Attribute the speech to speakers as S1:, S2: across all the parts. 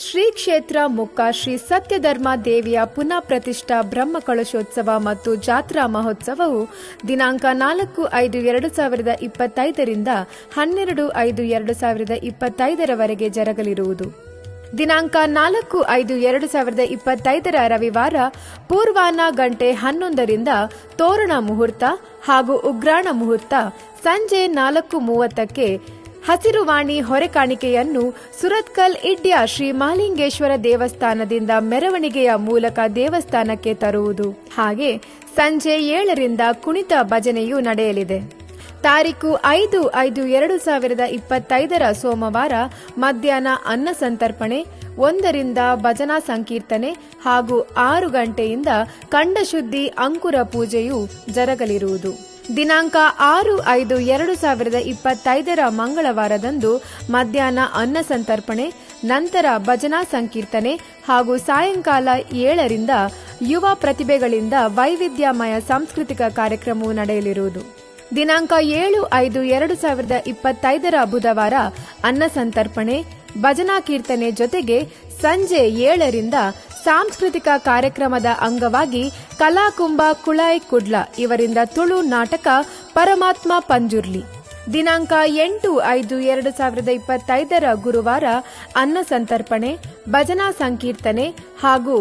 S1: ಶ್ರೀ ಕ್ಷೇತ್ರ ಮುಕ್ಕ ಶ್ರೀ ಸತ್ಯಧರ್ಮ ದೇವಿಯ ಪುನಃ ಪ್ರತಿಷ್ಠಾ ಬ್ರಹ್ಮ ಕಳಶೋತ್ಸವ ಮತ್ತು ಜಾತ್ರಾ ಮಹೋತ್ಸವವು ದಿನಾಂಕ 4/5/2025 ರಿಂದ 12/5/2025 ರವರೆಗೆ ಜರಗಲಿರುವುದು. ದಿನಾಂಕ 4/5/2025 ರವಿವಾರ ಪೂರ್ವಾಹ್ನ ಗಂಟೆ 11 ರಿಂದ ತೋರಣ ಮುಹೂರ್ತ ಹಾಗೂ ಉಗ್ರಾಣ ಮುಹೂರ್ತ ಸಂಜೆ 4:30ಕ್ಕೆ ಹಸಿರುವಾಣಿ ಹೊರೆಕಾಣಿಕೆಯನ್ನು ಸುರತ್ಕಲ್ ಇಡ್ಯ ಶ್ರೀ ಮಹಾಲಿಂಗೇಶ್ವರ ದೇವಸ್ಥಾನದಿಂದ ಮೆರವಣಿಗೆಯ ಮೂಲಕ ದೇವಸ್ಥಾನಕ್ಕೆ ತರುವುದು. ಹಾಗೆ ಸಂಜೆ 7 ರಿಂದ ಕುಣಿತ ಭಜನೆಯೂ ನಡೆಯಲಿದೆ. ತಾರೀಕು 5/5/2025 ಸೋಮವಾರ ಮಧ್ಯಾಹ್ನ ಅನ್ನ ಸಂತರ್ಪಣೆ, 1 ರಿಂದ ಭಜನಾ ಸಂಕೀರ್ತನೆ ಹಾಗೂ 6 ಗಂಟೆಯಿಂದ ಕಂಡಶುದ್ಧಿ ಅಂಕುರ ಪೂಜೆಯು ಜರಗಲಿರುವುದು. ದಿನಾಂಕ 6/5/2025 ಮಂಗಳವಾರದಂದು ಮಧ್ಯಾಹ್ನ ಅನ್ನ ಸಂತರ್ಪಣೆ, ನಂತರ ಭಜನಾ ಸಂಕೀರ್ತನೆ ಹಾಗೂ ಸಾಯಂಕಾಲ 7 ರಿಂದ ಯುವ ಪ್ರತಿಭೆಗಳಿಂದ ವೈವಿಧ್ಯಮಯ ಸಾಂಸ್ಕೃತಿಕ ಕಾರ್ಯಕ್ರಮವು ನಡೆಯಲಿರುವುದು. ದಿನಾಂಕ 7/5/2025 ಬುಧವಾರ ಅನ್ನ ಸಂತರ್ಪಣೆ, ಭಜನಾ ಕೀರ್ತನೆ ಜೊತೆಗೆ ಸಂಜೆ 7 ರಿಂದ ಸಾಂಸ್ಕೃತಿಕ ಕಾರ್ಯಕ್ರಮದ ಅಂಗವಾಗಿ ಕಲಾಕುಂಭ ಕುಳಾಯ್ ಕುಡ್ಲ ಇವರಿಂದ ತುಳು ನಾಟಕ ಪರಮಾತ್ಮ ಪಂಜುರ್ಲಿ. ದಿನಾಂಕ 8/5/2025 ಗುರುವಾರ ಅನ್ನ ಸಂತರ್ಪಣೆ, ಭಜನಾ ಸಂಕೀರ್ತನೆ ಹಾಗೂ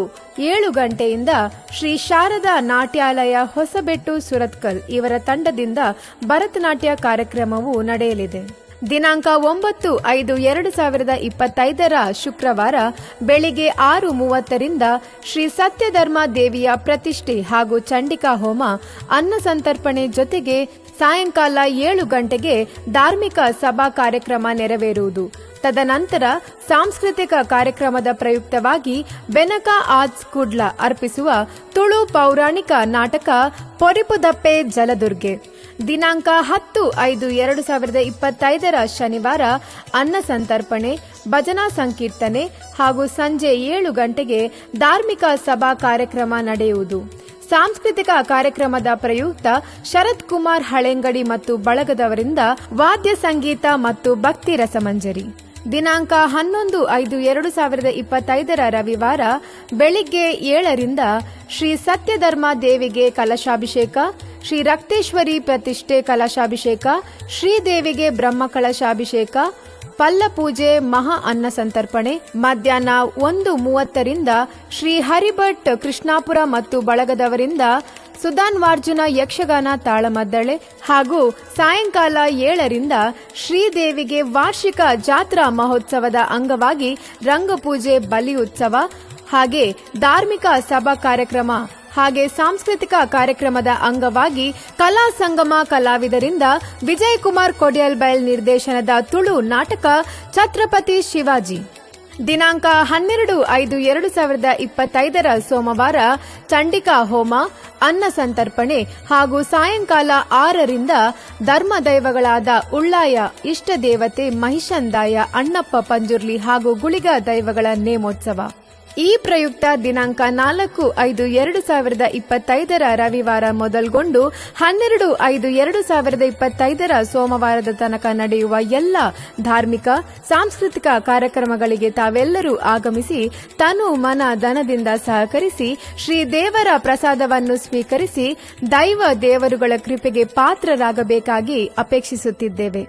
S1: 7 ಗಂಟೆಯಿಂದ ಶ್ರೀ ಶಾರದಾ ನಾಟ್ಯಾಲಯ ಹೊಸಬೆಟ್ಟು ಸುರತ್ಕಲ್ ಇವರ ತಂಡದಿಂದ ಭರತನಾಟ್ಯ ಕಾರ್ಯಕ್ರಮವು ನಡೆಯಲಿದೆ. ದಿನಾಂಕ 9/5/2025 ಶುಕ್ರವಾರ ಬೆಳಿಗ್ಗೆ 6:30 ರಿಂದ ಶ್ರೀ ಸತ್ಯಧರ್ಮ ದೇವಿಯ ಪ್ರತಿಷ್ಠೆ ಹಾಗೂ ಚಂಡಿಕಾ ಹೋಮ, ಅನ್ನ ಸಂತರ್ಪಣೆ ಜೊತೆಗೆ ಸಾಯಂಕಾಲ 7 ಗಂಟೆಗೆ ಧಾರ್ಮಿಕ ಸಭಾ ಕಾರ್ಯಕ್ರಮ ನೆರವೇರುವುದು. ತದನಂತರ ಸಾಂಸ್ಕೃತಿಕ ಕಾರ್ಯಕ್ರಮದ ಪ್ರಯುಕ್ತವಾಗಿ ಬೆನಕ ಆರ್ಟ್ಸ್ ಕುಡ್ಲ ಅರ್ಪಿಸುವ ತುಳು ಪೌರಾಣಿಕ ನಾಟಕ ಪೊರಿಪುದಪ್ಪೆ ಜಲದುರ್ಗೆ. ದಿನಾಂಕ 10/5/2025 ಶನಿವಾರ ಅನ್ನ ಸಂತರ್ಪಣೆ, ಭಜನಾ ಸಂಕೀರ್ತನೆ ಹಾಗೂ ಸಂಜೆ 7 ಗಂಟೆಗೆ ಧಾರ್ಮಿಕ ಸಭಾ ಕಾರ್ಯಕ್ರಮ ನಡೆಯುವುದು. ಸಾಂಸ್ಕೃತಿಕ ಕಾರ್ಯಕ್ರಮದ ಪ್ರಯುಕ್ತ ಶರತ್ ಕುಮಾರ್ ಹಳೆಂಗಡಿ ಮತ್ತು ಬಳಗದವರಿಂದ ವಾದ್ಯ ಸಂಗೀತ ಮತ್ತು ಭಕ್ತಿ ರಸಮಂಜರಿ. ದಿನಾಂಕ 11/5/2025 ರವಿವಾರ ಬೆಳಿಗ್ಗೆ 7 ರಿಂದ ಶ್ರೀ ಸತ್ಯಧರ್ಮ ದೇವಿಗೆ ಕಲಶಾಭಿಷೇಕ, ಶ್ರೀ ರಕ್ತೇಶ್ವರಿ ಪ್ರತಿಷ್ಠೆ ಕಲಶಾಭಿಷೇಕ, ಶ್ರೀದೇವಿಗೆ ಬ್ರಹ್ಮ ಕಲಶಾಭಿಷೇಕ, ಪಲ್ಲಪೂಜೆ, ಮಹಾ ಅನ್ನ ಸಂತರ್ಪಣೆ, ಮಧ್ಯಾಹ್ನ 1:30 ರಿಂದ ಶ್ರೀ ಹರಿಭಟ್ ಕೃಷ್ಣಾಪುರ ಮತ್ತು ಬಳಗದವರಿಂದ ಸುಧಾನ್ವಾರ್ಜುನ ಯಕ್ಷಗಾನ ತಾಳಮದ್ದಳೆ ಹಾಗೂ ಸಾಯಂಕಾಲ 7 ರಿಂದ ಶ್ರೀದೇವಿಗೆ ವಾರ್ಷಿಕ ಜಾತ್ರಾ ಮಹೋತ್ಸವದ ಅಂಗವಾಗಿ ರಂಗಪೂಜೆ, ಬಲಿ ಉತ್ಸವ ಹಾಗೆ ಧಾರ್ಮಿಕ ಸಭಾ ಕಾರ್ಯಕ್ರಮ ಹಾಗೆ ಸಾಂಸ್ಕೃತಿಕ ಕಾರ್ಯಕ್ರಮದ ಅಂಗವಾಗಿ ಕಲಾ ಸಂಗಮ ಕಲಾವಿದರಿಂದ ವಿಜಯ್ ಕುಮಾರ್ ಕೊಡಿಯಲ್ಬೈಲ್ ನಿರ್ದೇಶನದ ತುಳು ನಾಟಕ ಛತ್ರಪತಿ ಶಿವಾಜಿ. ದಿನಾಂಕ 12/5/2025 ಸೋಮವಾರ ಚಂಡಿಕಾ ಹೋಮ, ಅನ್ನ ಸಂತರ್ಪಣೆ ಹಾಗೂ ಸಾಯಂಕಾಲ 6 ರಿಂದ ಧರ್ಮದೈವಗಳಾದ ಉಳ್ಳಾಯ, ಇಷ್ಟ ದೇವತೆ ಮಹಿಷಂದಾಯ, ಅಣ್ಣಪ್ಪ ಪಂಜುರ್ಲಿ ಹಾಗೂ ಗುಳಿಗ ದೈವಗಳ ನೇಮೋತ್ಸವ. ಈ ಪ್ರಯುಕ್ತ ದಿನಾಂಕ 4/5/2025 ರವಿವಾರ ಮೊದಲ್ಗೊಂಡು 12/5/2025 ಸೋಮವಾರದ ತನಕ ನಡೆಯುವ ಎಲ್ಲ ಧಾರ್ಮಿಕ ಸಾಂಸ್ಕೃತಿಕ ಕಾರ್ಯಕ್ರಮಗಳಿಗೆ ತಾವೆಲ್ಲರೂ ಆಗಮಿಸಿ ತನು ಮನ ಧನದಿಂದ ಸಹಕರಿಸಿ ಶ್ರೀ ದೇವರ ಪ್ರಸಾದವನ್ನು ಸ್ವೀಕರಿಸಿ ದೈವ ದೇವರುಗಳ ಕೃಪೆಗೆ ಪಾತ್ರರಾಗಬೇಕಾಗಿ ಅಪೇಕ್ಷಿಸುತ್ತಿದ್ದೇವೆ.